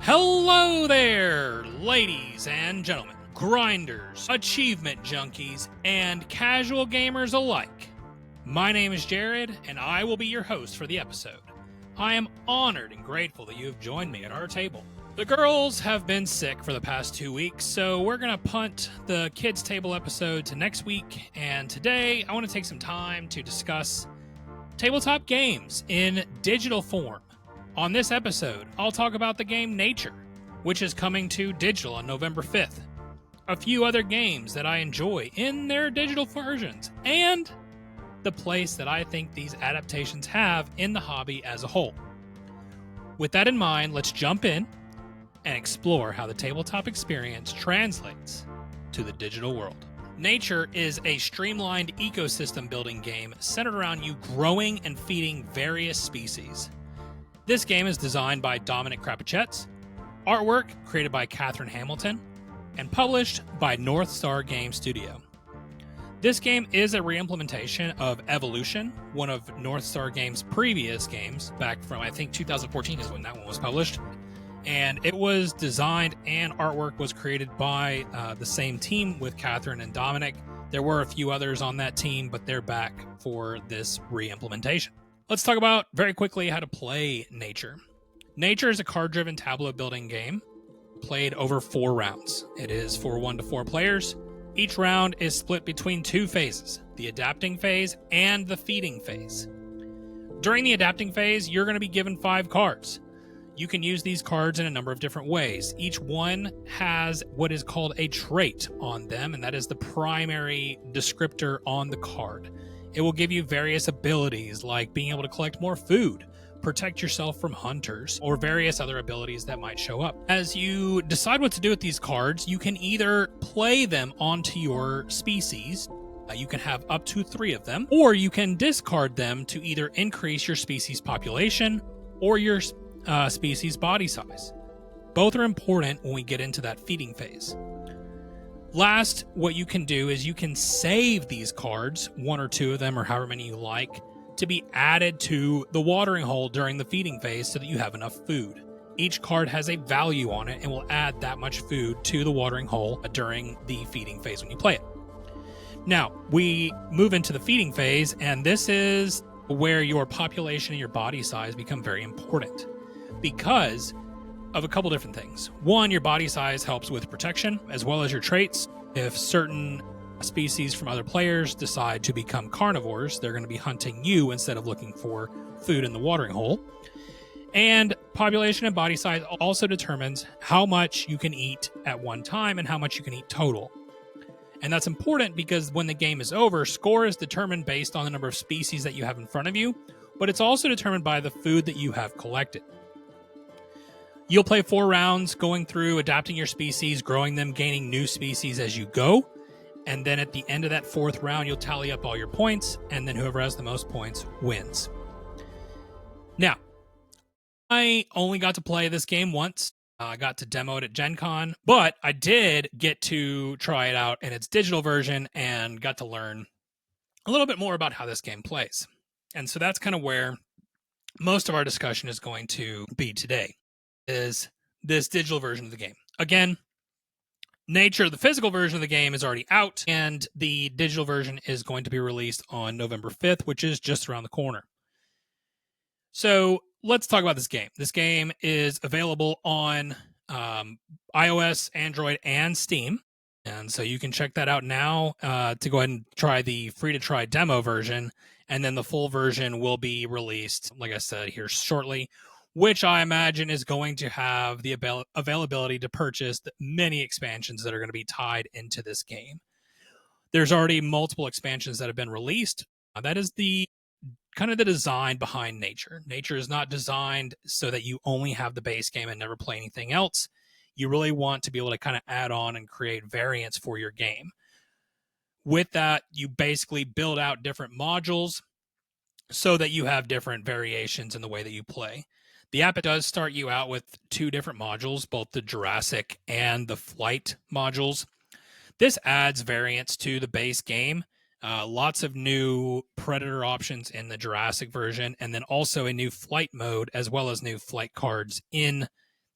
Hello there, ladies and gentlemen, grinders, achievement junkies, and casual gamers alike. My name is Jared, and I will be your host for the episode. I am honored and grateful that you have joined me at our table. The girls have been sick for the past 2 weeks, so we're going to punt the kids' table episode to next week, and today I want to take some time to discuss tabletop games in digital form. On this episode, I'll talk about the game Nature, which is coming to digital on November 5th, a few other games that I enjoy in their digital versions, and the place that I think these adaptations have in the hobby as a whole. With that in mind, let's jump in and explore how the tabletop experience translates to the digital world. Nature is a streamlined ecosystem building game centered around you growing and feeding various species. This game is designed by Dominic Krapachetz, artwork created by Catherine Hamilton, and published by North Star Game Studio. This game is a reimplementation of Evolution, one of North Star Games' previous games, back from I think 2014 is when that one was published. And it was designed and artwork was created by the same team with Catherine and Dominic. There were a few others on that team, but they're back for this reimplementation. Let's talk about very quickly how to play Nature. Nature is a card-driven tableau building game played over 4 rounds. It is for 1 to 4 players. Each round is split between 2 phases, the adapting phase and the feeding phase. During the adapting phase, you're going to be given 5 cards. You can use these cards in a number of different ways. Each one has what is called a trait on them, and that is the primary descriptor on the card. It will give you various abilities like being able to collect more food, protect yourself from hunters, or various other abilities that might show up. As you decide what to do with these cards, you can either play them onto your species. You can have up to 3 of them, or you can discard them to either increase your species population or your species body size. Both are important when we get into that feeding phase. Last, what you can do is you can save these cards, 1 or 2 of them or however many you like, to be added to the watering hole during the feeding phase so that you have enough food. Each card has a value on it and will add that much food to the watering hole during the feeding phase when you play it. Now, we move into the feeding phase, and this is where your population and your body size become very important because of a couple different things. One, your body size helps with protection as well as your traits. If certain species from other players decide to become carnivores, they're going to be hunting you instead of looking for food in the watering hole. And population and body size also determines how much you can eat at one time and how much you can eat total. And that's important because when the game is over, score is determined based on the number of species that you have in front of you, but it's also determined by the food that you have collected. You'll play 4 rounds going through adapting your species, growing them, gaining new species as you go. And then at the end of that 4th round, you'll tally up all your points, and then whoever has the most points wins. Now, I only got to play this game once. I got to demo it at Gen Con, but I did get to try it out in its digital version and got to learn a little bit more about how this game plays. And so that's kind of where most of our discussion is going to be today, is this digital version of the game. Again, Nature, the physical version of the game, is already out, and the digital version is going to be released on November 5th, which is just around the corner. So let's talk about this game. This game is available on iOS, Android, and Steam. And so you can check that out now to go ahead and try the free-to-try demo version, and then the full version will be released, like I said, here shortly, which I imagine is going to have the availability to purchase many expansions that are going to be tied into this game. There's already multiple expansions that have been released. That is the kind of the design behind Nature. Nature is not designed so that you only have the base game and never play anything else. You really want to be able to kind of add on and create variants for your game. With that, you basically build out different modules so that you have different variations in the way that you play. The app does start you out with 2 different modules, both the Jurassic and the Flight modules. This adds variants to the base game. Lots of new Predator options in the Jurassic version, and then also a new Flight mode, as well as new flight cards in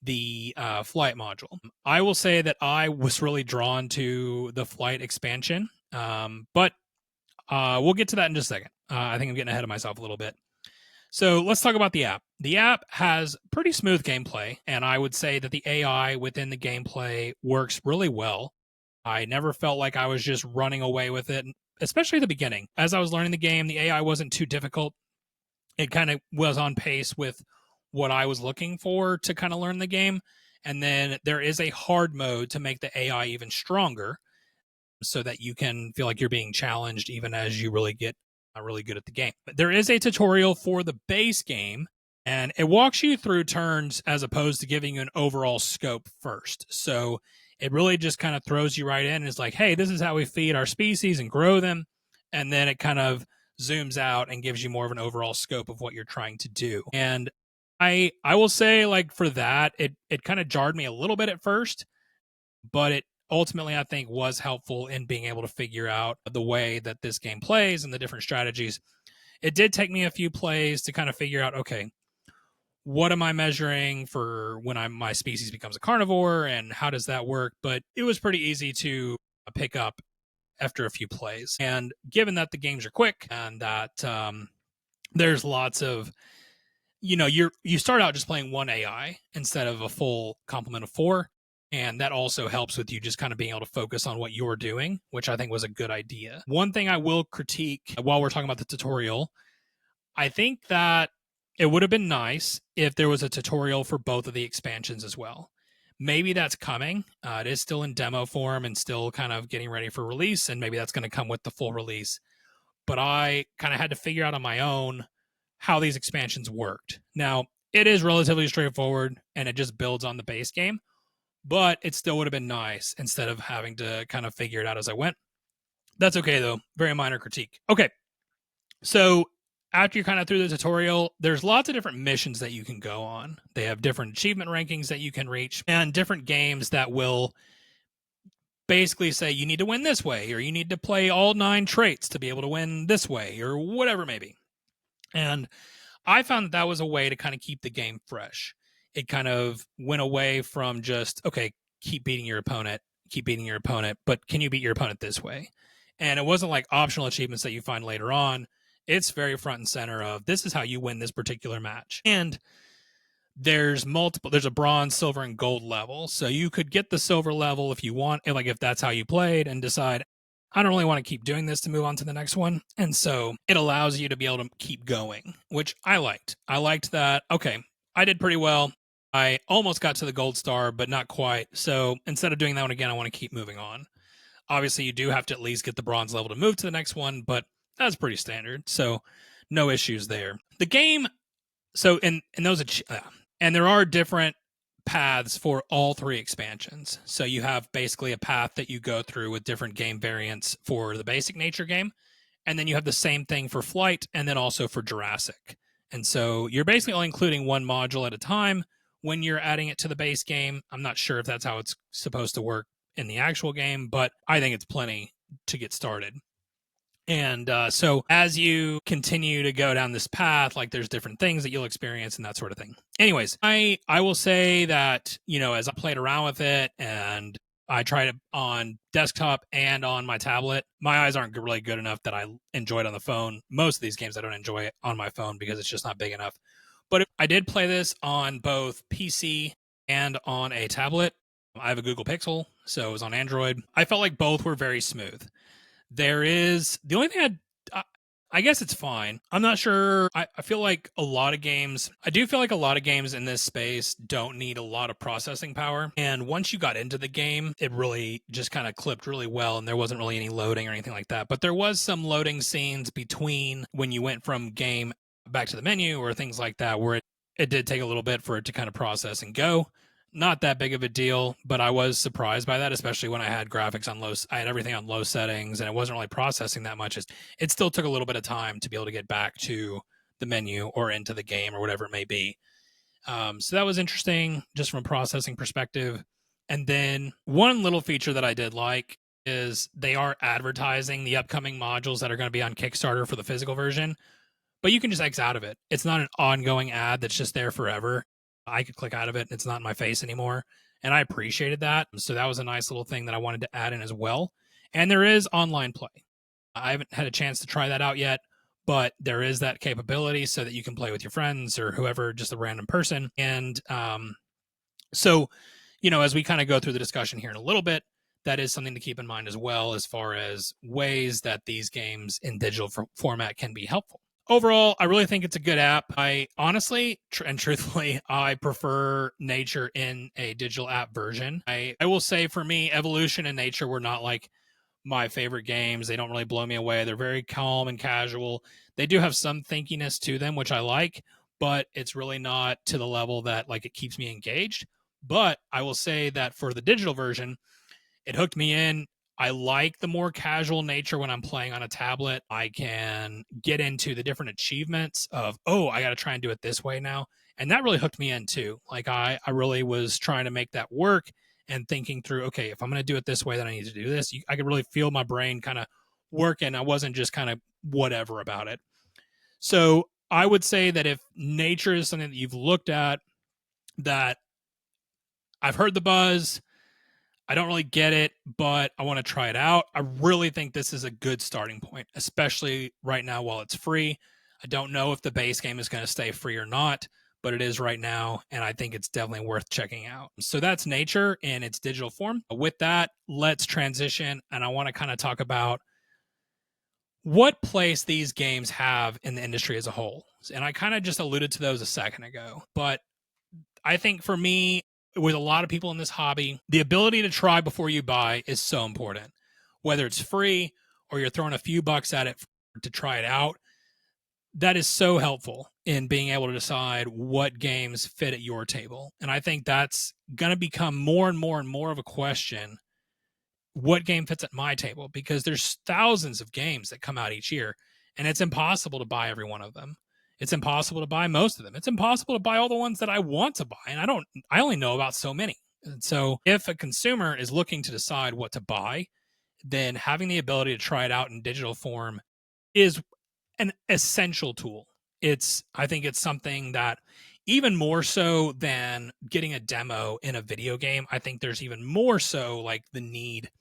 the flight module. I will say that I was really drawn to the flight expansion, but we'll get to that in just a second. I think I'm getting ahead of myself a little bit. So let's talk about the app. The app has pretty smooth gameplay, and I would say that the AI within the gameplay works really well. I never felt like I was just running away with it, especially at the beginning. As I was learning the game, the AI wasn't too difficult. It kind of was on pace with what I was looking for to kind of learn the game. And then there is a hard mode to make the AI even stronger so that you can feel like you're being challenged even as you really get really good at the game. But there is a tutorial for the base game, and it walks you through turns as opposed to giving you an overall scope first. So it really just kind of throws you right in and is like, hey, this is how we feed our species and grow them. And then it kind of zooms out and gives you more of an overall scope of what you're trying to do. And I will say, like, for that, it kind of jarred me a little bit at first, but it ultimately, I think, was helpful in being able to figure out the way that this game plays and the different strategies. It did take me a few plays to kind of figure out, okay, what am I measuring for when my species becomes a carnivore, and how does that work? But it was pretty easy to pick up after a few plays. And given that the games are quick and that there's lots of, you start out just playing one AI instead of a full complement of 4. And that also helps with you just kind of being able to focus on what you're doing, which I think was a good idea. One thing I will critique while we're talking about the tutorial, I think that it would have been nice if there was a tutorial for both of the expansions as well. Maybe that's coming. It is still in demo form and still kind of getting ready for release, and maybe that's going to come with the full release. But I kind of had to figure out on my own how these expansions worked. Now, it is relatively straightforward, and it just builds on the base game, but it still would have been nice instead of having to kind of figure it out as I went. That's okay, though. Very minor critique. Okay, so after you're kind of through the tutorial, there's lots of different missions that you can go on. They have different achievement rankings that you can reach, and different games that will basically say you need to win this way, or you need to play all 9 traits to be able to win this way, or whatever it may be. And I found that was a way to kind of keep the game fresh. It kind of went away from just, okay, keep beating your opponent, but can you beat your opponent this way? And it wasn't like optional achievements that you find later on. It's very front and center of, this is how you win this particular match. And there's a bronze, silver, and gold level. So you could get the silver level if you want, like if that's how you played, and decide, I don't really want to keep doing this to move on to the next one. And so it allows you to be able to keep going, which I liked. I liked that, okay, I did pretty well. I almost got to the gold star, but not quite. So instead of doing that one again, I want to keep moving on. Obviously, you do have to at least get the bronze level to move to the next one, but that's pretty standard. So no issues there. The game, so in those, and there are different paths for all 3 expansions. So you have basically a path that you go through with different game variants for the basic nature game. And then you have the same thing for flight and then also for Jurassic. And so you're basically only including one module at a time when you're adding it to the base game. I'm not sure if that's how it's supposed to work in the actual game, but I think it's plenty to get started. And so as you continue to go down this path, like there's different things that you'll experience and that sort of thing. Anyways, I will say that, as I played around with it and I tried it on desktop and on my tablet, my eyes aren't really good enough that I enjoy it on the phone. Most of these games I don't enjoy it on my phone because it's just not big enough. But I did play this on both PC and on a tablet. I have a Google Pixel, so it was on Android. I felt like both were very smooth. There is the only thing I guess it's fine. I'm not sure. I feel like a lot of games in this space don't need a lot of processing power. And once you got into the game, it really just kind of clipped really well. And there wasn't really any loading or anything like that. But there was some loading scenes between when you went from game back to the menu or things like that, where it did take a little bit for it to kind of process and go. Not that big of a deal, but I was surprised by that, especially when I had graphics on low. I had everything on low settings, and it wasn't really processing that much. It still took a little bit of time to be able to get back to the menu or into the game or whatever it may be. So that was interesting, just from a processing perspective. And then one little feature that I did like is they are advertising the upcoming modules that are going to be on Kickstarter for the physical version, but you can just X out of it. It's not an ongoing ad that's just there forever. I could click out of it and it's not in my face anymore. And I appreciated that. So that was a nice little thing that I wanted to add in as well. And there is online play. I haven't had a chance to try that out yet, but there is that capability so that you can play with your friends or whoever, just a random person. And so, as we kind of go through the discussion here in a little bit, that is something to keep in mind as well, as far as ways that these games in digital format can be helpful. Overall, I really think it's a good app. I honestly and truthfully, I prefer Nature in a digital app version. I will say for me, Evolution and Nature were not like my favorite games. They don't really blow me away. They're very calm and casual. They do have some thinkiness to them, which I like, but it's really not to the level that like it keeps me engaged. But I will say that for the digital version, it hooked me in. I like the more casual nature when I'm playing on a tablet. I can get into the different achievements of, I got to try and do it this way now. And that really hooked me in too. Like I really was trying to make that work and thinking through, okay, if I'm going to do it this way, then I need to do this. I could really feel my brain kind of working. I wasn't just kind of whatever about it. So I would say that if nature is something that you've looked at, that I've heard the buzz, I don't really get it, but I want to try it out. I really think this is a good starting point, especially right now while it's free. I don't know if the base game is going to stay free or not, but it is right now, and I think it's definitely worth checking out. So that's Nature in its digital form. With that, let's transition, and I want to kind of talk about what place these games have in the industry as a whole. And I kind of just alluded to those a second ago, but I think for me, with a lot of people in this hobby, the ability to try before you buy is so important. Whether it's free or you're throwing a few bucks at it to try it out, that is so helpful in being able to decide what games fit at your table. And I think that's going to become more and more and more of a question. What game fits at my table? Because there's thousands of games that come out each year, and it's impossible to buy every one of them. It's impossible to buy most of them. It's impossible to buy all the ones that I want to buy. And I only know about so many. And so if a consumer is looking to decide what to buy, then having the ability to try it out in digital form is an essential tool. I think it's something that even more so than getting a demo in a video game, I think there's even more so like the need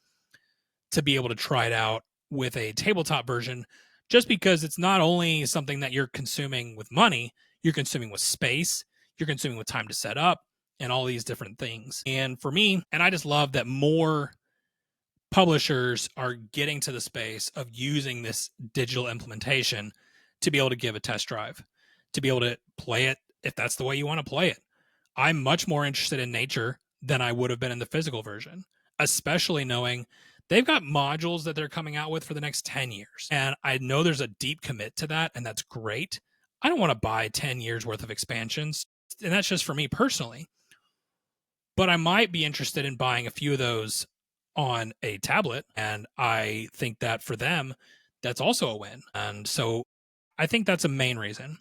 to be able to try it out with a tabletop version, just because it's not only something that you're consuming with money, you're consuming with space, you're consuming with time to set up, and all these different things. And for me, and I just love that more publishers are getting to the space of using this digital implementation to be able to give a test drive, to be able to play it if that's the way you want to play it. I'm much more interested in Nature than I would have been in the physical version, especially knowing they've got modules that they're coming out with for the next 10 years. And I know there's a deep commit to that, and that's great. I don't want to buy 10 years worth of expansions, and that's just for me personally. But I might be interested in buying a few of those on a tablet, and I think that for them, that's also a win. And so I think that's a main reason.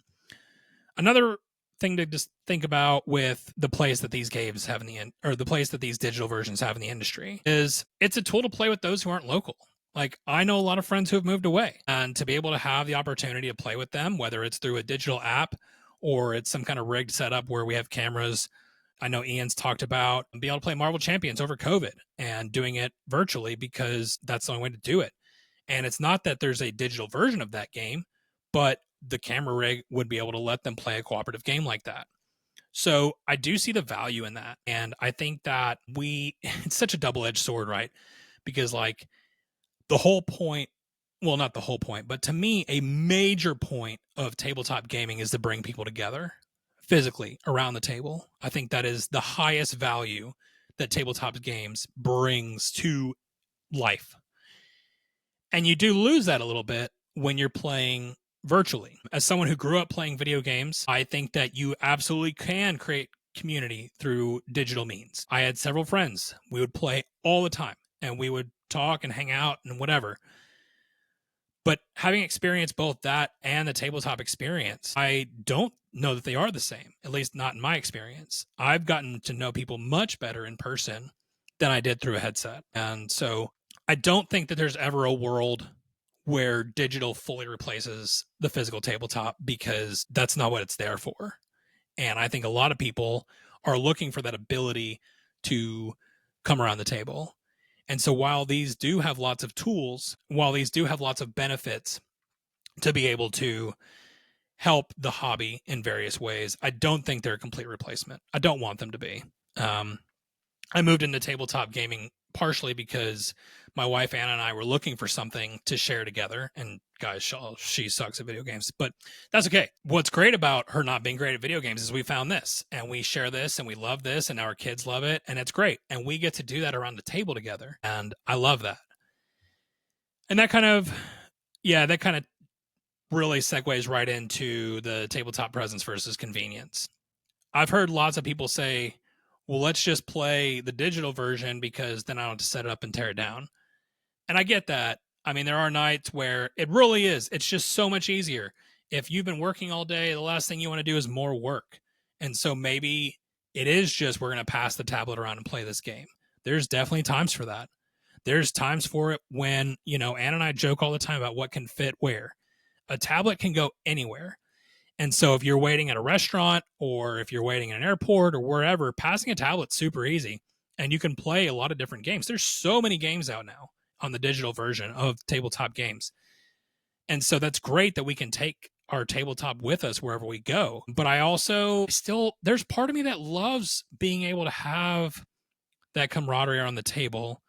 Another thing to just think about with the place that these games have the place that these digital versions have in the industry is it's a tool to play with those who aren't local. Like I know a lot of friends who have moved away, and to be able to have the opportunity to play with them, whether it's through a digital app or it's some kind of rigged setup where we have cameras. I know Ian's talked about being able to play Marvel Champions over COVID and doing it virtually because that's the only way to do it. And it's not that there's a digital version of that game, but the camera rig would be able to let them play a cooperative game like that. So I do see the value in that. And I think that it's such a double-edged sword, right? Because like the whole point, well, not the whole point, but to me, a major point of tabletop gaming is to bring people together physically around the table. I think that is the highest value that tabletop games brings to life. And you do lose that a little bit when you're playing virtually. As someone who grew up playing video games, I think that you absolutely can create community through digital means. I had several friends. We would play all the time and we would talk and hang out and whatever. But having experienced both that and the tabletop experience, I don't know that they are the same, at least not in my experience. I've gotten to know people much better in person than I did through a headset. And so I don't think that there's ever a world where digital fully replaces the physical tabletop, because that's not what it's there for. And I think a lot of people are looking for that ability to come around the table. And so while these do have lots of tools, while these do have lots of benefits to be able to help the hobby in various ways, I don't think they're a complete replacement. I don't want them to be. I moved into tabletop gaming partially because my wife Anna and I were looking for something to share together. And guys, she sucks at video games, but that's okay. What's great about her not being great at video games is we found this and we share this and we love this and our kids love it and it's great. And we get to do that around the table together. And I love that. And that kind of really segues right into the tabletop presence versus convenience. I've heard lots of people say, well, let's just play the digital version because then I don't have to set it up and tear it down. And I get that. I mean, there are nights where it really is. It's just so much easier. If you've been working all day, the last thing you want to do is more work. And so maybe it is just we're going to pass the tablet around and play this game. There's definitely times for that. There's times for it when, Ann and I joke all the time about what can fit where. A tablet can go anywhere. And so if you're waiting at a restaurant or if you're waiting at an airport or wherever, passing a tablet's super easy. And you can play a lot of different games. There's so many games out now on the digital version of tabletop games. And so that's great that we can take our tabletop with us wherever we go. But I also there's part of me that loves being able to have that camaraderie around the table,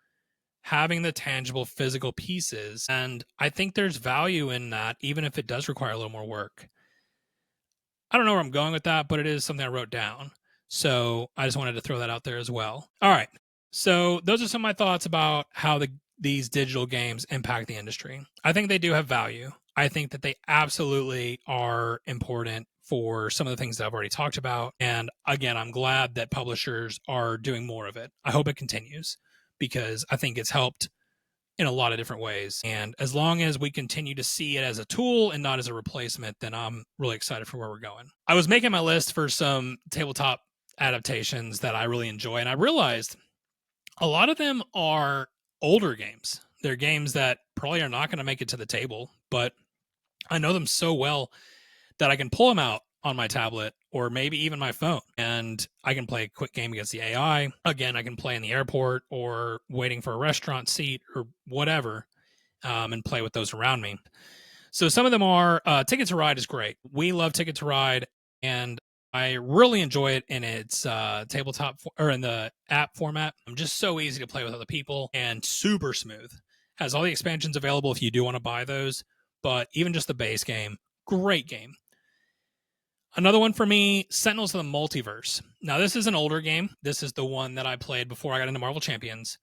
having the tangible physical pieces. And I think there's value in that, even if it does require a little more work. I don't know where I'm going with that, but it is something I wrote down. So I just wanted to throw that out there as well. All right. So those are some of my thoughts about how these digital games impact the industry. I think they do have value. I think that they absolutely are important for some of the things that I've already talked about. And again, I'm glad that publishers are doing more of it. I hope it continues because I think it's helped in a lot of different ways. And as long as we continue to see it as a tool and not as a replacement, then I'm really excited for where we're going. I was making my list for some tabletop adaptations that I really enjoy, and I realized a lot of them are older games. They're games that probably are not going to make it to the table, but I know them so well that I can pull them out on my tablet or maybe even my phone, and I can play a quick game against the AI. Again, I can play in the airport or waiting for a restaurant seat or whatever, and play with those around me. So some of them are Ticket to Ride is great. We love Ticket to Ride, and I really enjoy it in its tabletop or in the app format. I'm just so easy to play with other people and super smooth. Has all the expansions available if you do want to buy those, but even just the base game, great game. Another one for me, Sentinels of the Multiverse. Now, this is an older game. This is the one that I played before I got into Marvel Champions.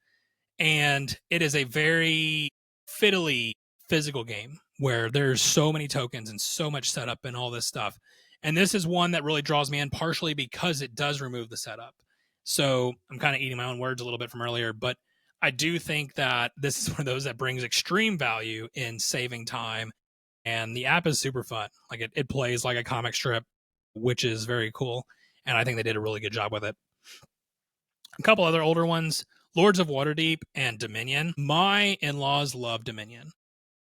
And it is a very fiddly physical game where there's so many tokens and so much setup and all this stuff. And this is one that really draws me in partially because it does remove the setup. So I'm kind of eating my own words a little bit from earlier, but I do think that this is one of those that brings extreme value in saving time. And the app is super fun. Like it plays like a comic strip, which is very cool. And I think they did a really good job with it. A couple other older ones, Lords of Waterdeep and Dominion. My in-laws love Dominion,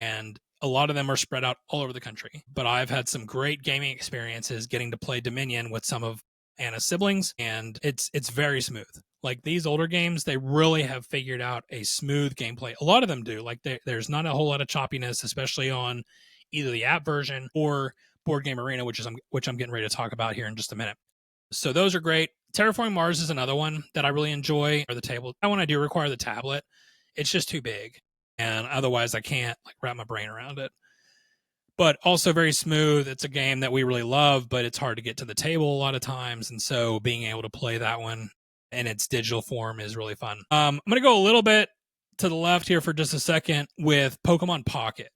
and a lot of them are spread out all over the country. But I've had some great gaming experiences getting to play Dominion with some of Anna's siblings, and it's very smooth. Like these older games, they really have figured out a smooth gameplay. A lot of them do. Like there's not a whole lot of choppiness, especially on either the app version or Board Game Arena, which I'm getting ready to talk about here in just a minute. So those are great. Terraforming Mars is another one that I really enjoy. Or the table. When I do require the tablet, it's just too big, and otherwise I can't wrap my brain around it. But also very smooth. It's a game that we really love, but it's hard to get to the table a lot of times, and so being able to play that one in its digital form is really fun. I'm going to go a little bit to the left here for just a second with Pokemon Pocket.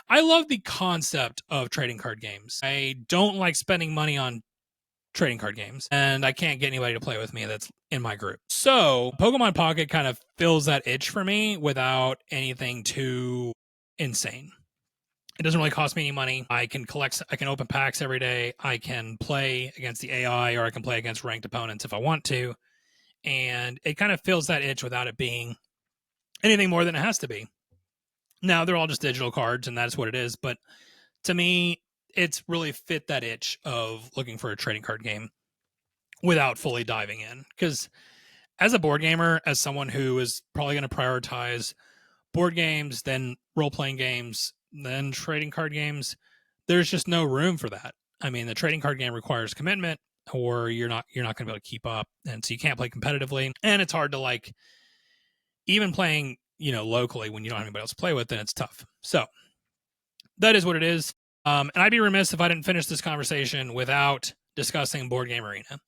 I love the concept of trading card games. I don't like spending money on trading card games, and I can't get anybody to play with me that's in my group. So Pokemon Pocket kind of fills that itch for me without anything too insane. It doesn't really cost me any money. I can open packs every day. I can play against the AI, or I can play against ranked opponents if I want to. And it kind of fills that itch without it being anything more than it has to be. Now, they're all just digital cards, and that's what it is. But to me, it's really fit that itch of looking for a trading card game. without fully diving in. Because as a board gamer, as someone who is probably going to prioritize board games, then role-playing games, then trading card games, there's just no room for that. I mean, the trading card game requires commitment, or you're not going to be able to keep up, and so you can't play competitively, and it's hard to like even playing, locally when you don't have anybody else to play with, then it's tough. So that is what it is. And I'd be remiss if I didn't finish this conversation without discussing Board Game Arena.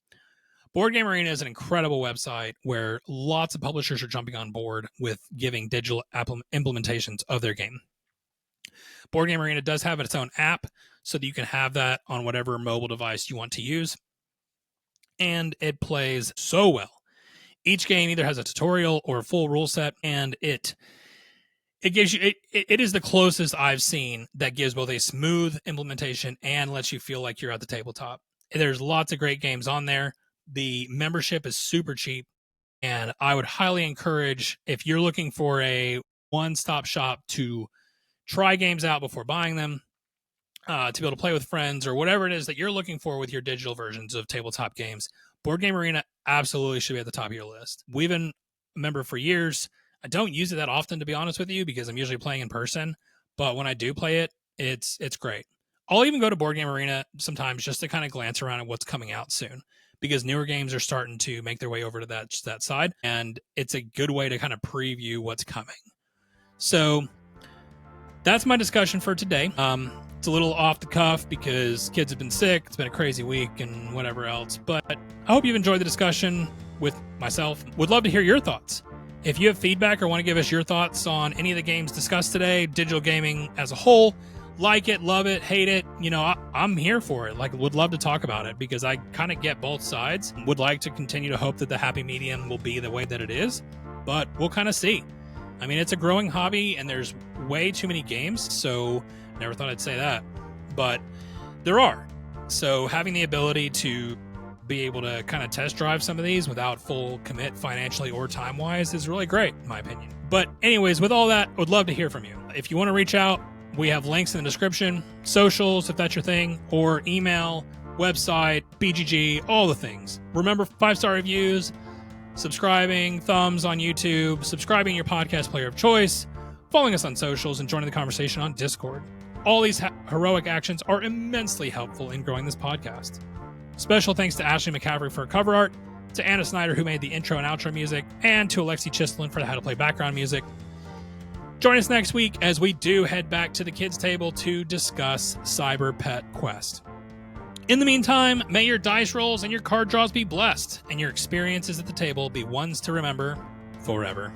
Board Game Arena is an incredible website where lots of publishers are jumping on board with giving digital implementations of their game. Board Game Arena does have its own app so that you can have that on whatever mobile device you want to use. And it plays so well. Each game either has a tutorial or a full rule set, and it gives you it is the closest I've seen that gives both a smooth implementation and lets you feel like you're at the tabletop. There's lots of great games on there. The membership is super cheap, and I would highly encourage, if you're looking for a one-stop shop to try games out before buying them, to be able to play with friends or whatever it is that you're looking for with your digital versions of tabletop games, Board Game Arena absolutely should be at the top of your list. We've been a member for years. I don't use it that often, to be honest with you, because I'm usually playing in person. But when I do play it, it's great. I'll even go to Board Game Arena sometimes just to kind of glance around at what's coming out soon, because newer games are starting to make their way over to that side, and it's a good way to kind of preview what's coming. So that's my discussion for today. It's a little off the cuff because kids have been sick. It's been a crazy week and whatever else. But I hope you've enjoyed the discussion with myself. Would love to hear your thoughts. If you have feedback or want to give us your thoughts on any of the games discussed today, digital gaming as a whole, like it, love it, hate it, I'm here for it. Like, would love to talk about it because I kind of get both sides. Would like to continue to hope that the happy medium will be the way that it is, but we'll kind of see. I mean, it's a growing hobby and there's way too many games, so never thought I'd say that, but there are. So having the ability to be able to kind of test drive some of these without full commit financially or time-wise is really great, in my opinion. But anyways, with all that, I would love to hear from you. If you want to reach out, we have links in the description, socials, if that's your thing, or email, website, BGG, all the things. Remember, 5-star reviews, subscribing, thumbs on YouTube, subscribing your podcast player of choice, following us on socials, and joining the conversation on Discord. All these heroic actions are immensely helpful in growing this podcast. Special thanks to Ashley McCaffrey for cover art, to Anna Snyder who made the intro and outro music, and to Aleksey Chistilin for the how to play background music. Join us next week as we do head back to the kids' table to discuss Cyber Pet Quest. In the meantime, may your dice rolls and your card draws be blessed, and your experiences at the table be ones to remember forever.